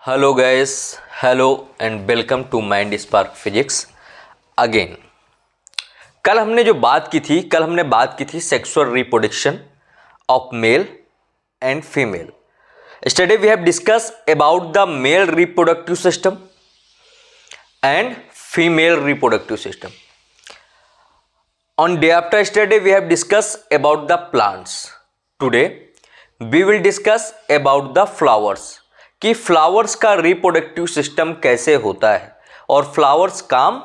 Hello guys, hello and welcome to mind spark physics again. कल हमने बात की थी sexual reproduction of male and female. Yesterday we have discussed about the male reproductive system and female reproductive system. On day after yesterday we have discussed about the plants. Today we will discuss about the flowers कि flowers का reproductive system कैसे होता है और flowers काम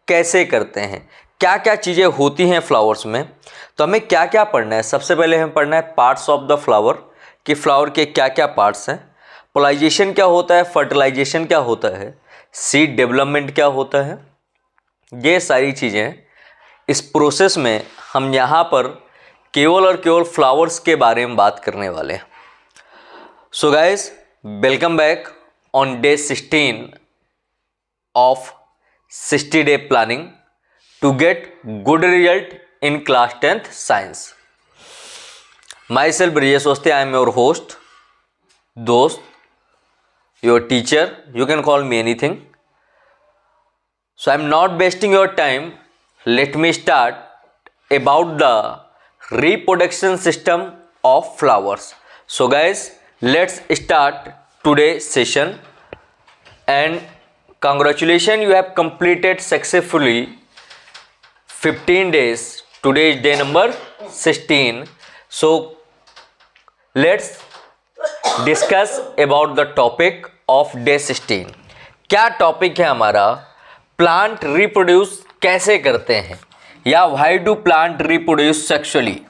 कैसे करते हैं, क्या क्या चीज़ें होती हैं फ्लावर्स में। तो हमें क्या क्या पढ़ना है? सबसे पहले हमें पढ़ना है पार्ट्स ऑफ द फ्लावर कि फ्लावर के क्या क्या पार्ट्स हैं, पोलाइजेशन क्या होता है, फर्टिलाइजेशन क्या होता है, सीड डेवलपमेंट क्या होता है। ये सारी चीज़ें इस प्रोसेस में हम यहाँ पर केवल और केवल फ्लावर्स के बारे में बात करने वाले हैं। So guys, welcome back on day 16 of 60 day planning to get good result in class 10th science. Myself Brijesh Vaste, I am your host, दोस्त, your teacher, you can call me anything. So I am not wasting your time, let me start about the reproduction system of flowers. So guys, let's start today's session and congratulations, you have completed successfully 15 days. Today is day number 16. So let's discuss about the topic of day 16. क्या topic है हमारा? Plant reproduce कैसे करते हैं या why do plant reproduce sexually.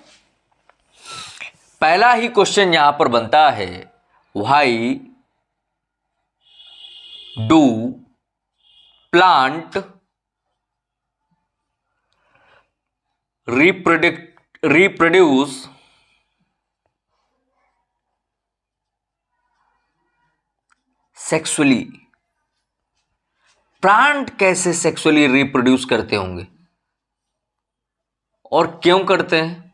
पहला ही question यहां पर बनता है, why do plant reproduce sexually. Plant कैसे सेक्सुअली रिप्रोड्यूस करते होंगे और क्यों करते हैं?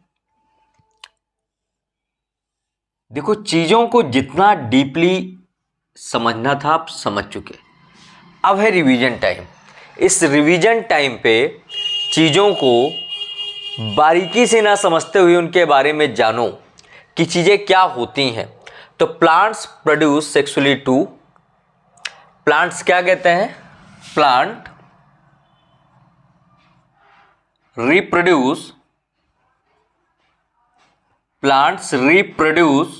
देखो, चीजों को जितना डीपली समझना था आप समझ चुके। अब है रिवीजन टाइम। इस रिवीजन टाइम पे चीजों को बारीकी से ना समझते हुए उनके बारे में जानो कि चीजें क्या होती हैं। तो plants produce sexually to, plants क्या कहते हैं? Plant plants reproduce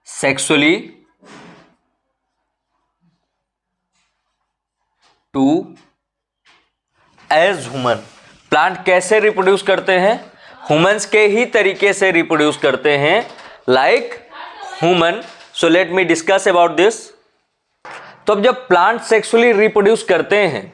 sexually to as human। Plant कैसे रिप्रोड्यूस करते हैं? ह्यूमंस के ही तरीके से रिप्रोड्यूस करते हैं, like human. So let me discuss about this. तो अब जब प्लांट सेक्सुअली रिप्रोड्यूस करते हैं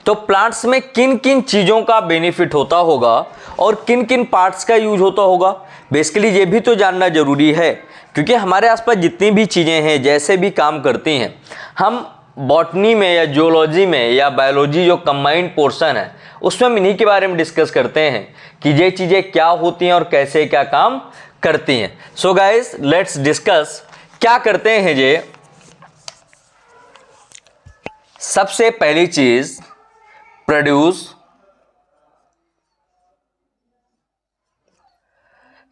तो प्लांट्स में किन किन चीज़ों का बेनिफिट होता होगा और किन किन पार्ट्स का यूज होता होगा, बेसिकली ये भी तो जानना जरूरी है। क्योंकि हमारे आसपास जितनी भी चीज़ें हैं, जैसे भी काम करती हैं, हम बॉटनी में या जियोलॉजी में या बायोलॉजी जो कंबाइंड पोर्शन है उसमें हम इन्हीं के बारे में डिस्कस करते हैं कि ये चीज़ें क्या होती हैं और कैसे क्या काम करती हैं। सो गाइस, लेट्स डिस्कस क्या करते हैं ये। सबसे पहली चीज, produce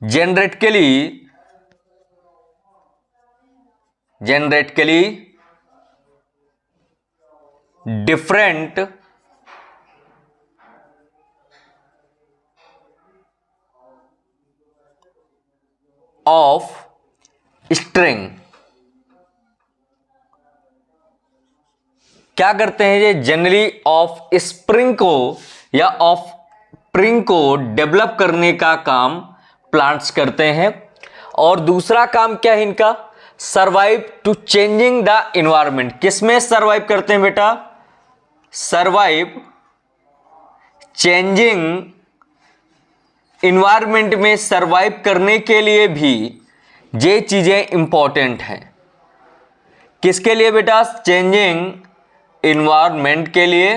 genetically different of string. क्या करते हैं ये? जनरली ऑफ स्प्रिंग को या ऑफ स्प्रिंग को डेवलप करने का काम प्लांट्स करते हैं। और दूसरा काम क्या है इनका? Survive to changing the environment. किसमें सर्वाइव करते हैं बेटा? सर्वाइव चेंजिंग इन्वायरमेंट में सर्वाइव करने के लिए भी ये चीजें इंपॉर्टेंट हैं। किसके लिए बेटा? चेंजिंग इन्वायरमेंट के लिए।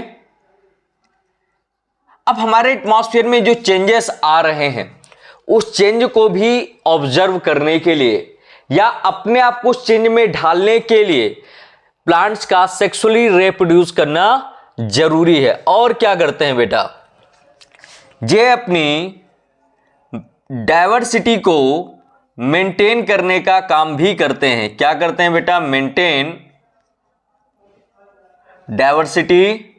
अब हमारे एटमॉस्फेयर में जो चेंजेस आ रहे हैं उस चेंज को भी ऑब्जर्व करने के लिए या अपने आप को चेंज में ढालने के लिए प्लांट्स का सेक्सुअली रिप्रोड्यूस करना जरूरी है। और क्या करते हैं बेटा, ये अपनी डाइवर्सिटी को मेंटेन करने का काम भी करते हैं। क्या करते हैं बेटा, मेंटेन डाइवर्सिटी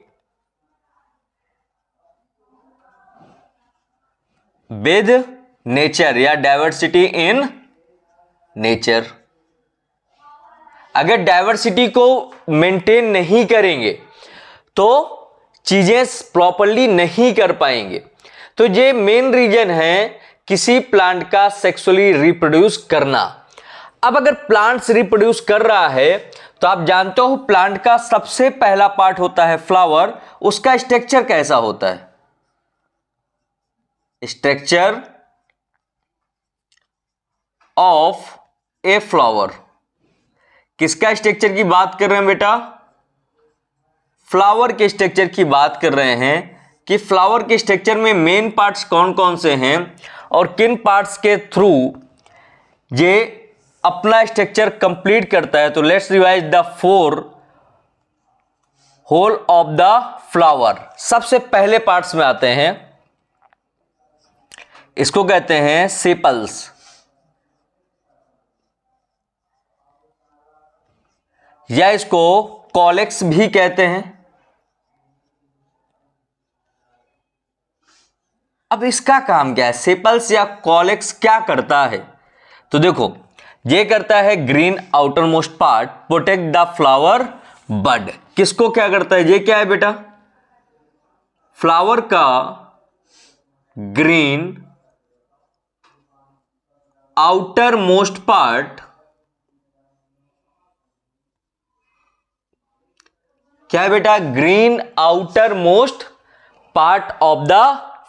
विद नेचर या डाइवर्सिटी इन नेचर। अगर डाइवर्सिटी को मेंटेन नहीं करेंगे तो चीजें प्रॉपरली नहीं कर पाएंगे। तो ये मेन रीजन है किसी प्लांट का सेक्सुअली रिप्रोड्यूस करना। अब अगर प्लांट्स रिप्रोड्यूस कर रहा है तो आप जानते हो प्लांट का सबसे पहला पार्ट होता है फ्लावर। उसका स्ट्रक्चर कैसा होता है, स्ट्रक्चर ऑफ ए फ्लावर। किसका स्ट्रक्चर की बात कर रहे हैं बेटा, फ्लावर के स्ट्रक्चर की बात कर रहे हैं कि फ्लावर के स्ट्रक्चर में मेन पार्ट्स कौन कौन से हैं और किन पार्ट्स के थ्रू ये अपना स्ट्रक्चर कंप्लीट करता है। तो let's revise the 4 whorl of the flower. सबसे पहले पार्ट्स में आते हैं, इसको कहते हैं सेपल्स या इसको कॉलेक्स भी कहते हैं। अब इसका काम क्या है, सेपल्स या कॉलेक्स क्या करता है? तो देखो, ये करता है green outermost part protect the flower bud. किसको क्या करता है, ये क्या है बेटा, फ्लावर का ग्रीन आउटर मोस्ट पार्ट क्या है बेटा, green outermost part of the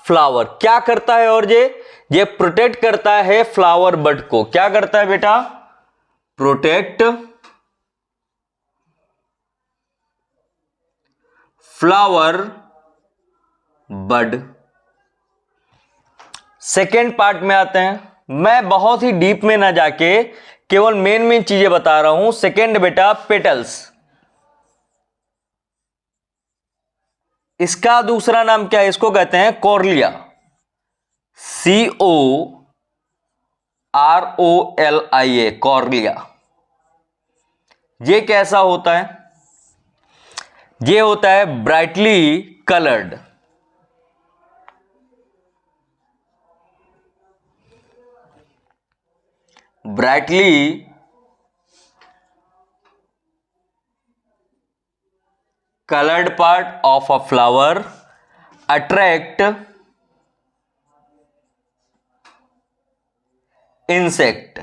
flower क्या करता है, और ये प्रोटेक्ट करता है फ्लावर बड को। क्या करता है बेटा, protect flower bud. Second part में आते हैं, मैं बहुत ही डीप में ना जाके केवल मेन चीजें बता रहा हूं। सेकेंड बेटा पेटल्स, इसका दूसरा नाम क्या है, इसको कहते हैं कॉर्लिया, COROLIA, कॉर्लिया। ये कैसा होता है, ये होता है brightly coloured, brightly colored part of a flower attract insect।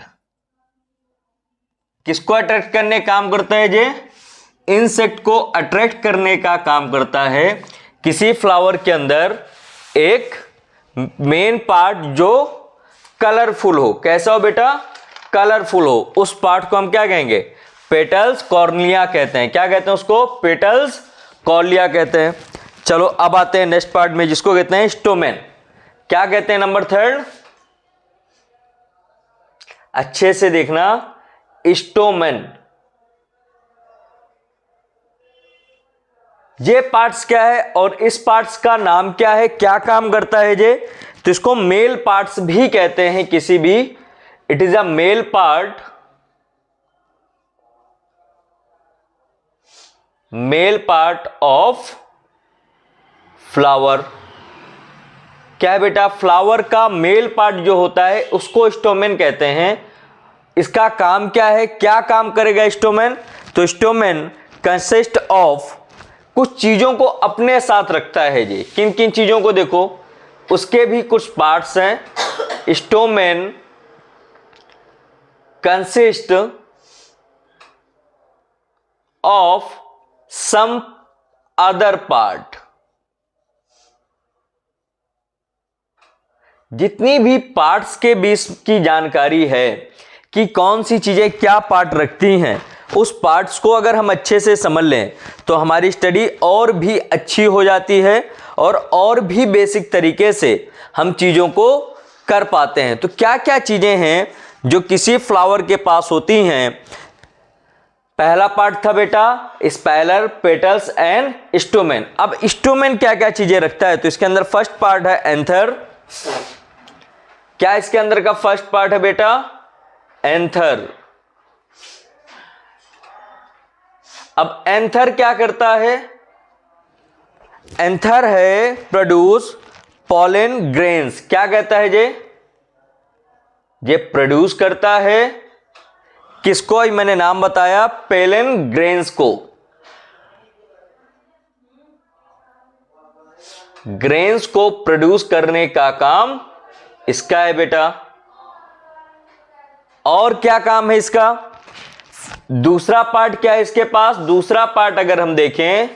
किसको अट्रैक्ट करने काम करता है, ये इंसेक्ट को अट्रैक्ट करने का काम करता है। किसी फ्लावर के अंदर एक मेन पार्ट जो कलरफुल हो, कैसा हो बेटा, कलरफुल हो, उस पार्ट को हम क्या कहेंगे, पेटल्स कॉर्निया कहते हैं। क्या कहते हैं उसको, पेटल्स कॉर्निया कहते हैं। चलो अब आते हैं नेक्स्ट पार्ट में, जिसको कहते हैं स्टोमेन। क्या कहते हैं नंबर 3, अच्छे से देखना, स्टोमेन। ये पार्ट्स क्या है और इस पार्ट्स का नाम क्या है, क्या काम करता है ये, तो इसको मेल पार्ट्स भी कहते हैं किसी भी, it is a male part, male part of flower. क्या है बेटा, फ्लावर का मेल पार्ट जो होता है उसको स्टोमेन कहते हैं। इसका काम क्या है, क्या काम करेगा स्टोमेन, तो स्टोमेन कंसिस्ट ऑफ, कुछ चीजों को अपने साथ रखता है। ये किन किन चीजों को, देखो उसके भी कुछ पार्ट्स हैं। Stamen consist of some other part. जितनी भी पार्ट्स के बीच की जानकारी है कि कौन सी चीजें क्या पार्ट रखती हैं, उस पार्ट्स को अगर हम अच्छे से समझ लें तो हमारी स्टडी और भी अच्छी हो जाती है और भी बेसिक तरीके से हम चीज़ों को कर पाते हैं। तो क्या क्या चीज़ें हैं जो किसी फ्लावर के पास होती हैं। पहला पार्ट था बेटा स्पाइरल, पेटल्स एंड स्टोमेन। अब स्टोमेन क्या क्या चीजें रखता है, तो इसके अंदर फर्स्ट पार्ट है एंथर। क्या इसके अंदर का फर्स्ट पार्ट है बेटा, एंथर। अब एंथर क्या करता है, एंथर है प्रोड्यूस पॉलन ग्रेन्स। क्या कहता है ये प्रोड्यूस करता है किसको, मैंने नाम बताया पेलन ग्रेन्स को। ग्रेन्स को प्रोड्यूस करने का काम इसका है बेटा। और क्या काम है इसका, दूसरा पार्ट क्या है इसके पास, दूसरा पार्ट अगर हम देखें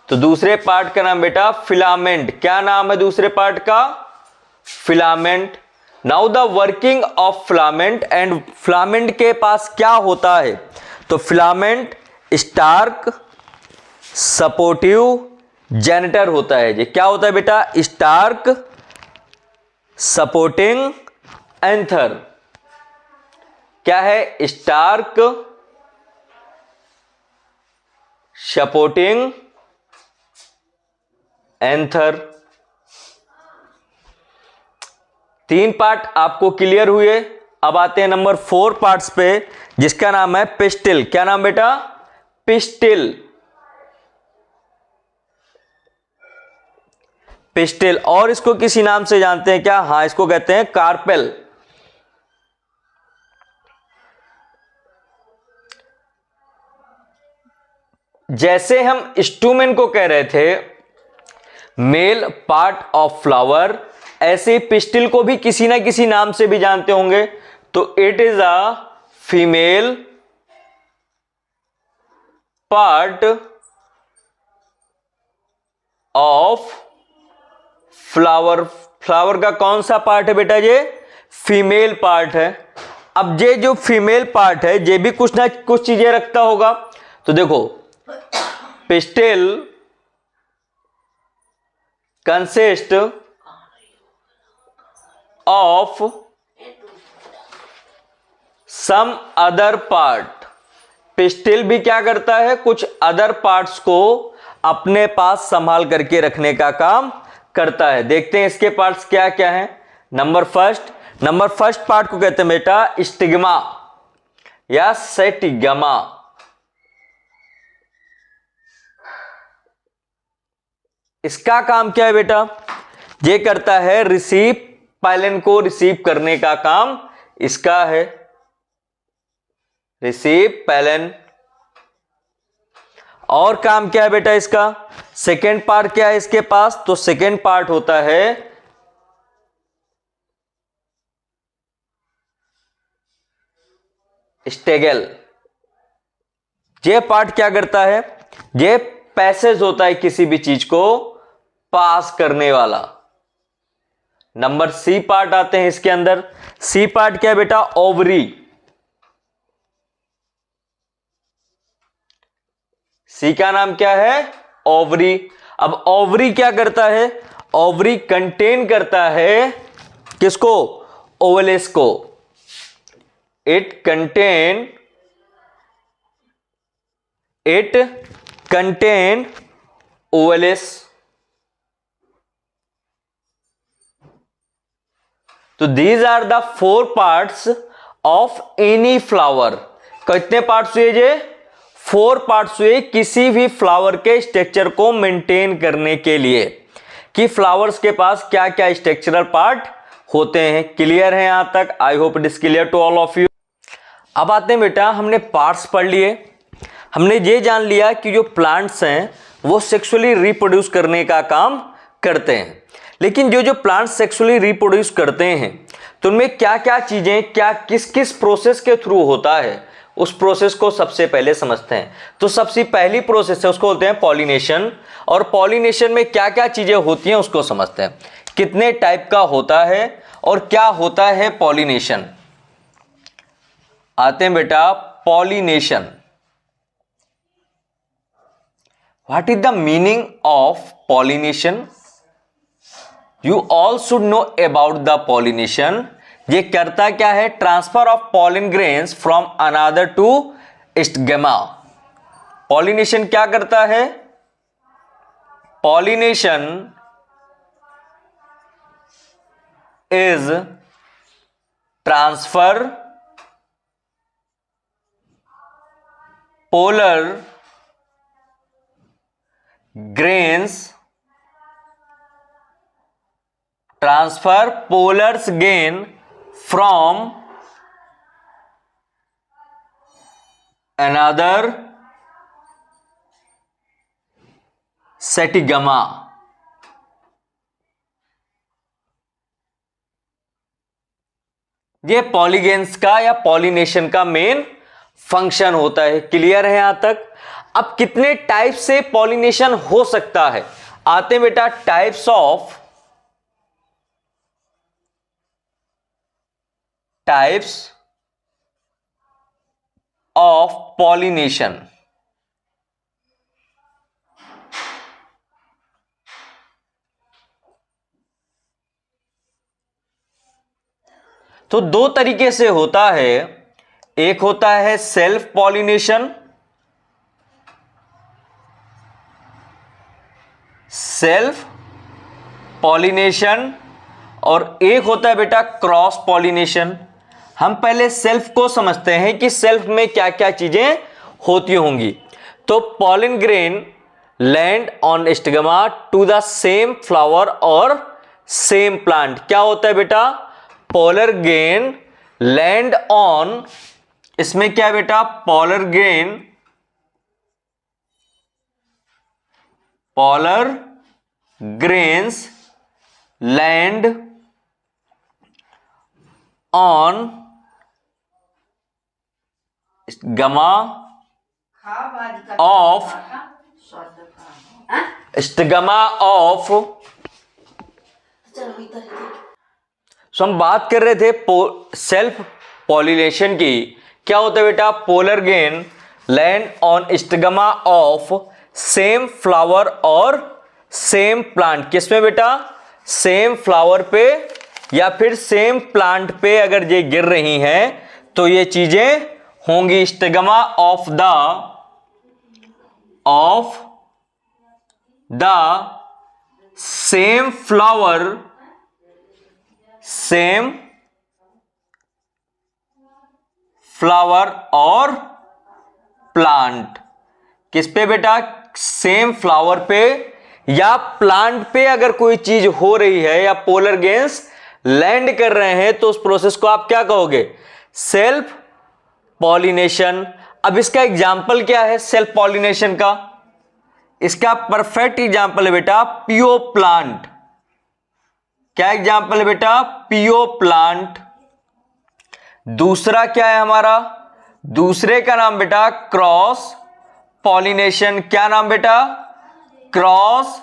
तो दूसरे पार्ट का नाम बेटा फिलामेंट। क्या नाम है दूसरे पार्ट का, filament. Now the working of filament, and filament के पास क्या होता है, तो फिलामेंट स्टार्क सपोर्टिव जेनेटर होता है। ये क्या होता है बेटा, स्टार्क सपोर्टिंग एंथर। क्या है, स्टार्क सपोर्टिंग एंथर। 3 पार्ट आपको क्लियर हुए। अब आते हैं नंबर 4 पार्ट्स पे, जिसका नाम है पिस्टिल। क्या नाम बेटा, पिस्टिल। पिस्टिल, और इसको किसी नाम से जानते हैं क्या, हाँ इसको कहते हैं कार्पेल। जैसे हम स्टूमेन को कह रहे थे मेल पार्ट ऑफ फ्लावर, ऐसे पिस्टिल को भी किसी ना किसी नाम से भी जानते होंगे। तो it is a female part of flower. Flower का कौन सा पार्ट है बेटा, ये फीमेल पार्ट है। अब ये जो फीमेल पार्ट है ये भी कुछ ना कुछ चीजें रखता होगा। तो देखो pistil consist of some other part. Pistil भी क्या करता है, कुछ अदर पार्ट्स को अपने पास संभाल करके रखने का काम करता है। देखते हैं इसके पार्ट्स क्या क्या हैं। नंबर फर्स्ट पार्ट को कहते हैं बेटा स्टिग्मा या सेटिग्मा। इसका काम क्या है बेटा, ये करता है रिसीव, पाइलन को रिसीव करने का काम इसका है, रिसीव पाइलन। और काम क्या है बेटा इसका, सेकेंड पार्ट क्या है इसके पास, तो सेकेंड पार्ट होता है स्टेगल। ये पार्ट क्या करता है, ये पैसेज होता है किसी भी चीज को पास करने वाला। नंबर सी पार्ट आते हैं इसके अंदर। सी पार्ट क्या है बेटा, ओवरी। सी का नाम क्या है, ओवरी। अब ओवरी क्या करता है, ओवरी कंटेन करता है किसको, ओवलेस को। It contain ovules. तो these are the 4 parts of any flower. कितने पार्ट्स हुए ये, 4 पार्ट्स हुए किसी भी फ्लावर के स्ट्रक्चर को मेंटेन करने के लिए, कि फ्लावर्स के पास क्या क्या स्ट्रक्चरल पार्ट होते हैं। क्लियर है यहां तक, I hope it is clear to all of you. अब आते हैं बेटा, हमने पार्ट्स पढ़ लिए, हमने ये जान लिया कि जो प्लांट्स हैं वो सेक्सुअली रिप्रोड्यूस करने का काम करते हैं। लेकिन जो प्लांट्स सेक्सुअली रिप्रोड्यूस करते हैं तो उनमें क्या क्या चीजें, क्या किस किस प्रोसेस के थ्रू होता है, उस प्रोसेस को सबसे पहले समझते हैं। तो सबसे पहली प्रोसेस है उसको बोलते हैं पॉलिनेशन। और पॉलिनेशन में क्या क्या चीजें होती हैं उसको समझते हैं, कितने टाइप का होता है और क्या होता है पॉलिनेशन। आते हैं बेटा pollination. What is the meaning of pollination, you all should know about the pollination, ये करता क्या है, transfer of pollen grains from another to stigma. Pollination क्या करता है, pollination is transfer pollen grains, transfer pollens grains from another stigma. ये pollen grains का या पॉलिनेशन का मेन फंक्शन होता है। क्लियर है यहां तक? अब कितने टाइप से पॉलिनेशन हो सकता है, आते हैं बेटा टाइप्स ऑफ पॉलिनेशन। तो दो तरीके से होता है, एक होता है सेल्फ पॉलिनेशन, और एक होता है बेटा क्रॉस पॉलिनेशन। हम पहले सेल्फ को समझते हैं कि सेल्फ में क्या क्या चीजें होती होंगी। तो pollen grain land on stigma to the same flower और सेम प्लांट। क्या होता है बेटा, पोलर ग्रेन लैंड ऑन, इसमें क्या है बेटा, pollen grains land on stigma of so हम बात कर रहे थे सेल्फ पॉलिनेशन की। क्या होता है बेटा, polar grain land on stigma of same flower और सेम प्लांट। किसमें बेटा, सेम फ्लावर पे या फिर सेम प्लांट पे अगर ये गिर रही हैं तो ये चीजें होंगी। Stigma of the same flower और प्लांट। किस पे बेटा, सेम फ्लावर पे या प्लांट पे अगर कोई चीज हो रही है या पोलर ग्रेन्स लैंड कर रहे हैं तो उस प्रोसेस को आप क्या कहोगे, सेल्फ पॉलिनेशन। अब इसका एग्जाम्पल क्या है सेल्फ पॉलिनेशन का, इसका परफेक्ट एग्जाम्पल है बेटा पीओ प्लांट। क्या एग्जाम्पल है बेटा, पीओ प्लांट। दूसरा क्या है हमारा, दूसरे का नाम बेटा क्रॉस पॉलिनेशन। क्या नाम बेटा, क्रॉस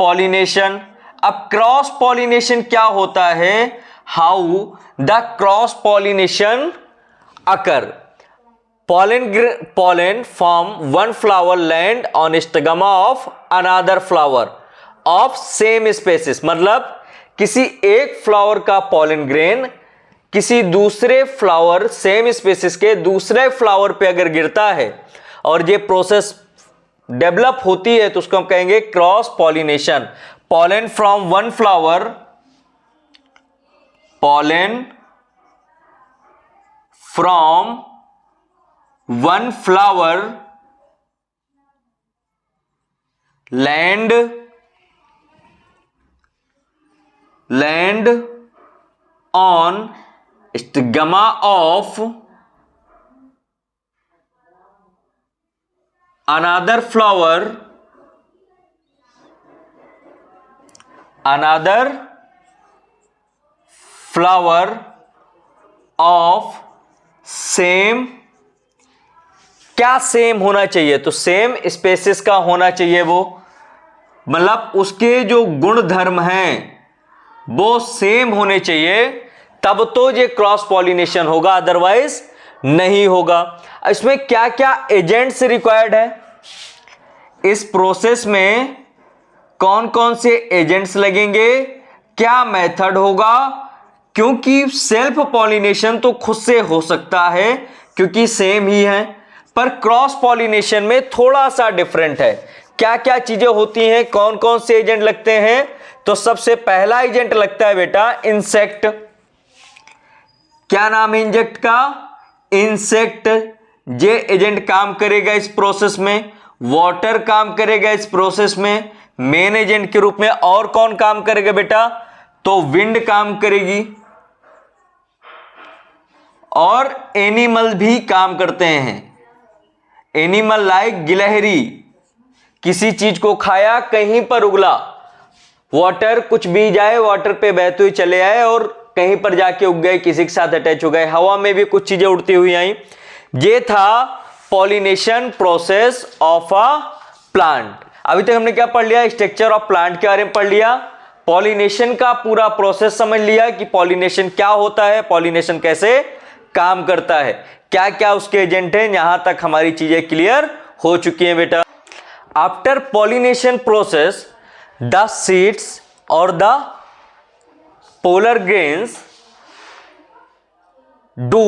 पॉलिनेशन। अब क्रॉस पॉलिनेशन क्या होता है, how the cross pollination occur, pollen from one flower land on stigma of another flower of same species। मतलब किसी एक फ्लावर का पॉलन ग्रेन किसी दूसरे फ्लावर सेम स्पीसीज के दूसरे फ्लावर पे अगर गिरता है और ये प्रोसेस डेवलप होती है तो उसको हम कहेंगे cross pollination. pollen from one flower, pollen from one flower land on stigma of another flower of same। क्या सेम होना चाहिए, तो सेम स्पेसिस का होना चाहिए, वो मतलब उसके जो गुण धर्म हैं वो सेम होने चाहिए, तब तो ये क्रॉस पॉलिनेशन होगा, अदरवाइज नहीं होगा। इसमें क्या क्या एजेंट्स रिक्वायर्ड है, इस प्रोसेस में कौन कौन से एजेंट्स लगेंगे, क्या मेथड होगा, क्योंकि सेल्फ पॉलिनेशन तो खुद से हो सकता है क्योंकि सेम ही है, पर क्रॉस पॉलिनेशन में थोड़ा सा डिफरेंट है। क्या क्या चीजें होती हैं, कौन कौन से एजेंट लगते हैं? तो सबसे पहला एजेंट लगता है बेटा इंसेक्ट। क्या नाम है इंसेक्ट का? इंसेक्ट। ये एजेंट काम करेगा इस प्रोसेस में। वाटर काम करेगा इस प्रोसेस में मेन एजेंट के रूप में। और कौन काम करेगा बेटा? तो विंड काम करेगी, और एनिमल भी काम करते हैं। एनिमल लाइक गिलहरी, किसी चीज को खाया, कहीं पर उगला, वाटर कुछ भी जाए, वाटर पे बहते हुए चले आए और कहीं पर जाके उग गए, किसी के साथ अटैच हो गए। हवा में भी कुछ चीजें उड़ती हुई आई। ये था pollination process of a plant. अभी तक हमने क्या पढ़ लिया? स्ट्रक्चर ऑफ प्लांट के बारे में पढ़ लिया, पॉलिनेशन का पूरा प्रोसेस समझ लिया कि पॉलिनेशन क्या होता है, पॉलिनेशन कैसे काम करता है, क्या क्या उसके एजेंट हैं। यहां तक हमारी चीजें क्लियर हो चुकी हैं बेटा। After pollination process the seeds और the polar grains do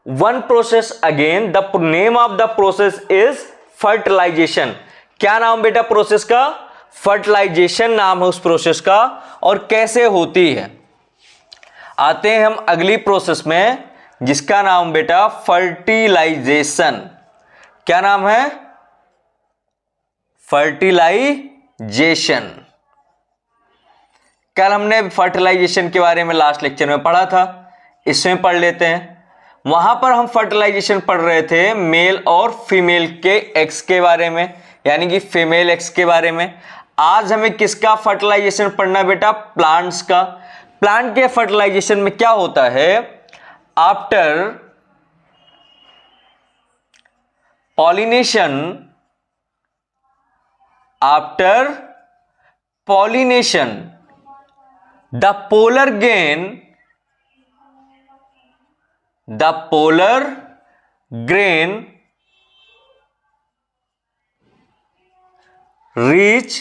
one process again. The name of the process is fertilization. क्या नाम बेटा प्रोसेस का? फर्टिलाइजेशन नाम है उस प्रोसेस का। और कैसे होती है, आते हैं हम अगली प्रोसेस में जिसका नाम बेटा फर्टिलाइजेशन। क्या नाम है? फर्टिलाइजेशन। कल हमने फर्टिलाइजेशन के बारे में लास्ट लेक्चर में पढ़ा था, इसमें पढ़ लेते हैं। वहां पर हम फर्टिलाइजेशन पढ़ रहे थे मेल और फीमेल के एग्स के बारे में, यानी कि फीमेल एग्स के बारे में। आज हमें किसका फर्टिलाइजेशन पढ़ना बेटा? प्लांट्स का। प्लांट के फर्टिलाइजेशन में क्या होता है? After pollination, after pollination the polar grain reach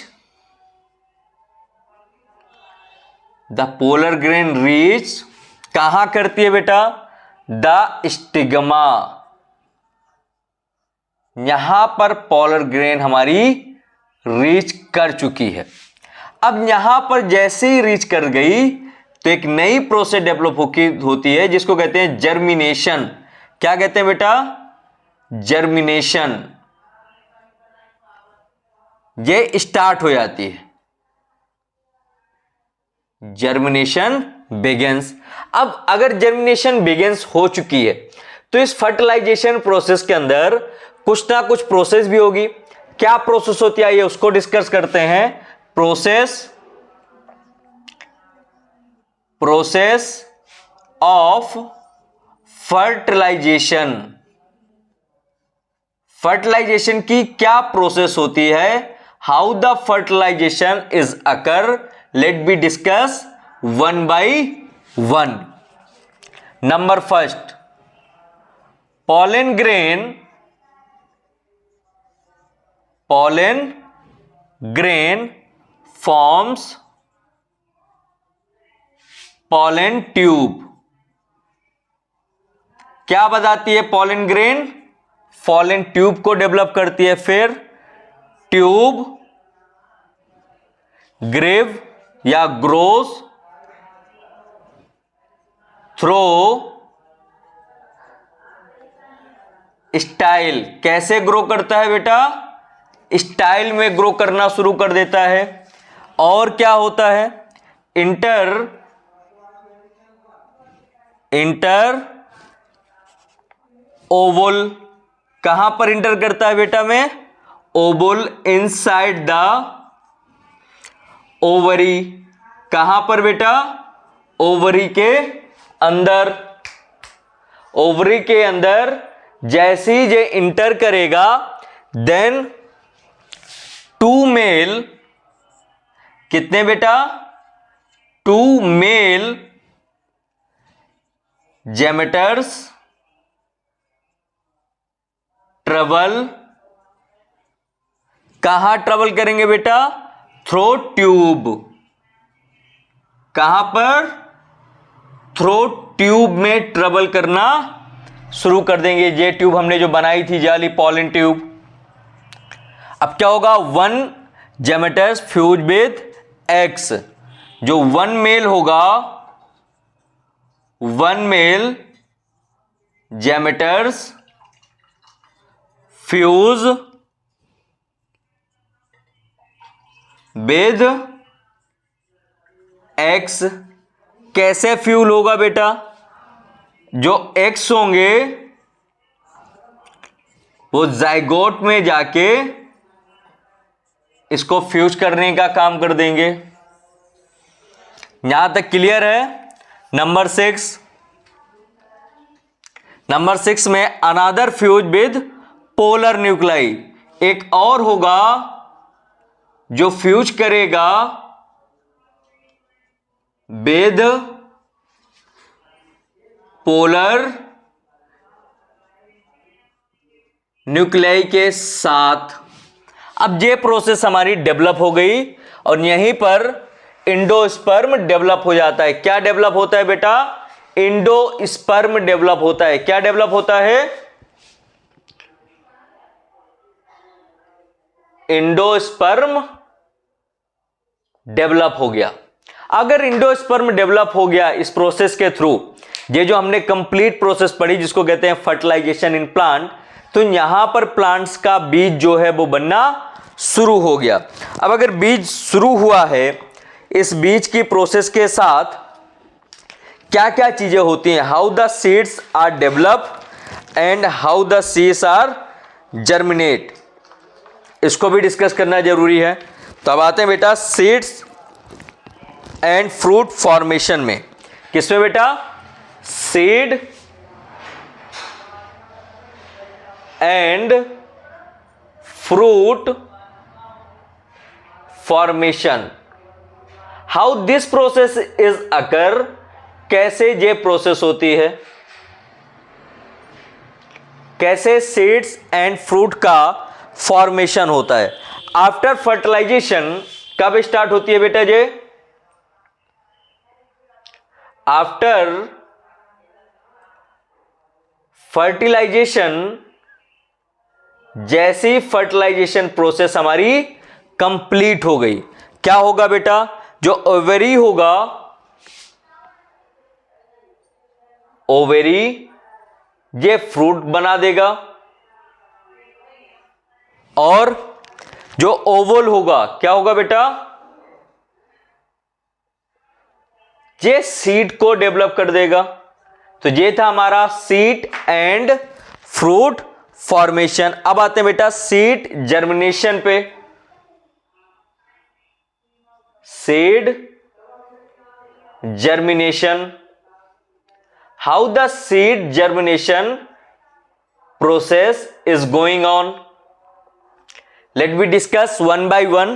कहां करती है बेटा? The stigma. यहां पर पोलर ग्रेन हमारी रीच कर चुकी है। अब यहां पर जैसे ही रीच कर गई तो एक नई प्रोसेस डेवलप होती है जिसको कहते हैं जर्मिनेशन। क्या कहते हैं बेटा? जर्मिनेशन। ये स्टार्ट हो जाती है, जर्मिनेशन बिगिंस। अब अगर जर्मिनेशन बिगिंस हो चुकी है तो इस फर्टिलाइजेशन प्रोसेस के अंदर कुछ ना कुछ प्रोसेस भी होगी। क्या प्रोसेस होती है ये उसको डिस्कस करते हैं। Process of fertilisation. फर्टिलाइजेशन की क्या प्रोसेस होती है? How the fertilization is occur. Let be discuss one by one. Number first, pollen grain forms pollen tube। क्या बताती है pollen grain? pollen tube को डेवलप करती है। फिर ट्यूब ग्रेव या ग्रोस थ्रो स्टाइल। कैसे ग्रो करता है बेटा? स्टाइल में ग्रो करना शुरू कर देता है। और क्या होता है? Inter Oval. कहां पर इंटर करता है बेटा में? Oval inside the ovary. कहां पर बेटा? ओवरी के अंदर। ओवरी के अंदर जैसे ही ये इंटर करेगा देन टू मेल, कितने बेटा? Two male gametes travel. कहां ट्रेवल करेंगे बेटा? Through tube. कहां पर? थ्रो ट्यूब में ट्रेवल करना शुरू कर देंगे। ये ट्यूब हमने जो बनाई थी जाली पॉलन ट्यूब। अब क्या होगा, one gametes fuse with X, जो वन मेल होगा, one male gametes fuse with X. कैसे फ्यूल होगा बेटा, जो एक्स होंगे वो जाइगोट में जाके इसको फ्यूज करने का काम कर देंगे। यहां तक क्लियर है। नंबर 6 में अनादर फ्यूज विद पोलर न्यूक्लाई, एक और होगा जो फ्यूज करेगा विद पोलर न्यूक्लियाई के साथ। अब ये प्रोसेस हमारी डेवलप हो गई और यहीं पर इंडोस्पर्म डेवलप हो जाता है। क्या डेवलप होता है बेटा, इंडोस्पर्म डेवलप होता है। क्या डेवलप होता है, इंडोस्पर्म डेवलप हो गया। अगर इंडोस्पर्म डेवलप हो गया इस प्रोसेस के थ्रू, ये जो हमने कंप्लीट प्रोसेस पढ़ी जिसको कहते हैं फर्टिलाइजेशन इन प्लांट, तो यहां पर प्लांट्स का बीज जो है वो बनना शुरू हो गया। अब अगर बीज शुरू हुआ है, इस बीज की प्रोसेस के साथ क्या क्या चीजें होती हैं, how the seeds are develop and how the seeds are germinate, इसको भी डिस्कस करना जरूरी है। तो अब आते हैं बेटा सीड्स एंड फ्रूट फॉर्मेशन में। किसमें बेटा, seed and fruit formation, how this process is occur, कैसे ये प्रोसेस होती है, कैसे सीड्स एंड फ्रूट का फॉर्मेशन होता है। आफ्टर फर्टिलाइजेशन कब स्टार्ट होती है बेटा ये, आफ्टर फर्टिलाइजेशन, जैसी फर्टिलाइजेशन प्रोसेस हमारी कंप्लीट हो गई, क्या होगा बेटा, जो ओवेरी होगा, ओवेरी ये फ्रूट बना देगा और जो ओवल होगा क्या होगा बेटा, ये सीड को डेवलप कर देगा। तो ये था हमारा सीड एंड फ्रूट फॉर्मेशन। अब आते हैं बेटा सीड जर्मिनेशन पे। Seed germination, how the seed germination process is going on, let me discuss one by one.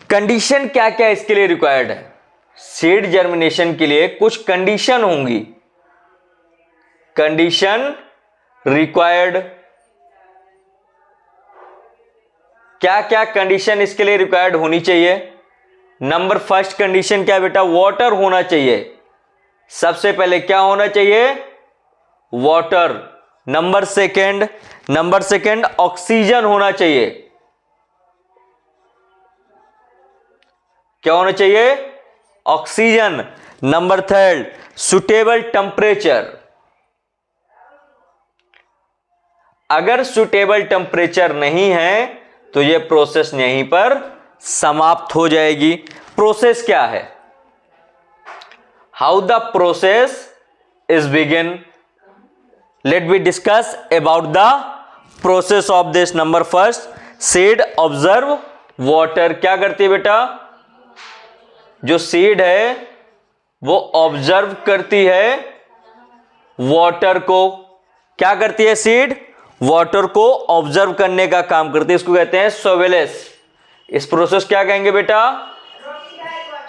Condition क्या क्या इसके लिए रिक्वायर्ड है, सीड जर्मिनेशन के लिए कुछ कंडीशन होंगी, कंडीशन रिक्वायर्ड। क्या क्या कंडीशन इसके लिए रिक्वायर्ड होनी चाहिए। नंबर फर्स्ट कंडीशन क्या बेटा, वाटर होना चाहिए। सबसे पहले क्या होना चाहिए, वाटर। नंबर सेकंड ऑक्सीजन होना चाहिए। क्या होना चाहिए, oxygen. Number third suitable temperature. अगर सुटेबल टेम्परेचर नहीं है तो यह प्रोसेस यहीं पर समाप्त हो जाएगी। प्रोसेस क्या है, how the process is begin, let me discuss about the process of this. Number first, seed observe water. क्या करती है बेटा, जो सीड है वो ऑब्जर्व करती है वाटर को। क्या करती है सीड, वाटर को ऑब्जर्व करने का काम करती है, इसको कहते हैं सोवेलेस। इस प्रोसेस क्या कहेंगे बेटा,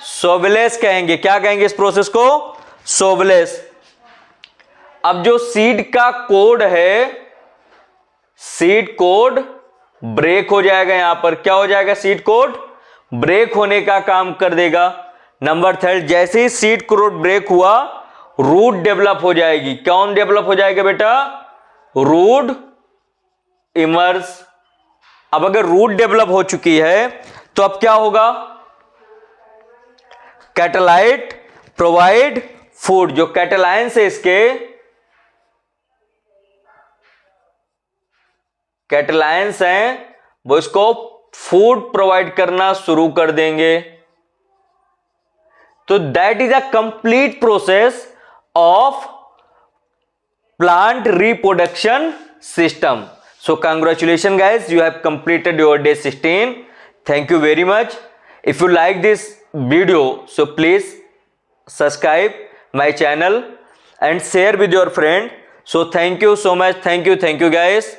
सोवेलेस कहेंगे। क्या कहेंगे इस प्रोसेस को, सोवेलेस। अब जो सीड का कोड है, सीड कोड ब्रेक हो जाएगा। यहां पर क्या हो जाएगा, सीड कोड ब्रेक होने का काम कर देगा। नंबर थर्ड, जैसे ही सीड कोड ब्रेक हुआ रूट डेवलप हो जाएगी। कौन डेवलप हो जाएगा बेटा? Root emerge. अब अगर रूट डेवलप हो चुकी है तो अब क्या होगा? कैटालाइट प्रोवाइड फूड। जो कैटालाइंस है इसके, कैटालाइंस हैं वो इसको फूड प्रोवाइड करना शुरू कर देंगे। तो that is a complete process of plant reproduction system. So congratulations guys, you have completed your day 16. Thank you very much. If you like this video, so please subscribe my channel and share with your friend. So thank you so much. Thank you guys.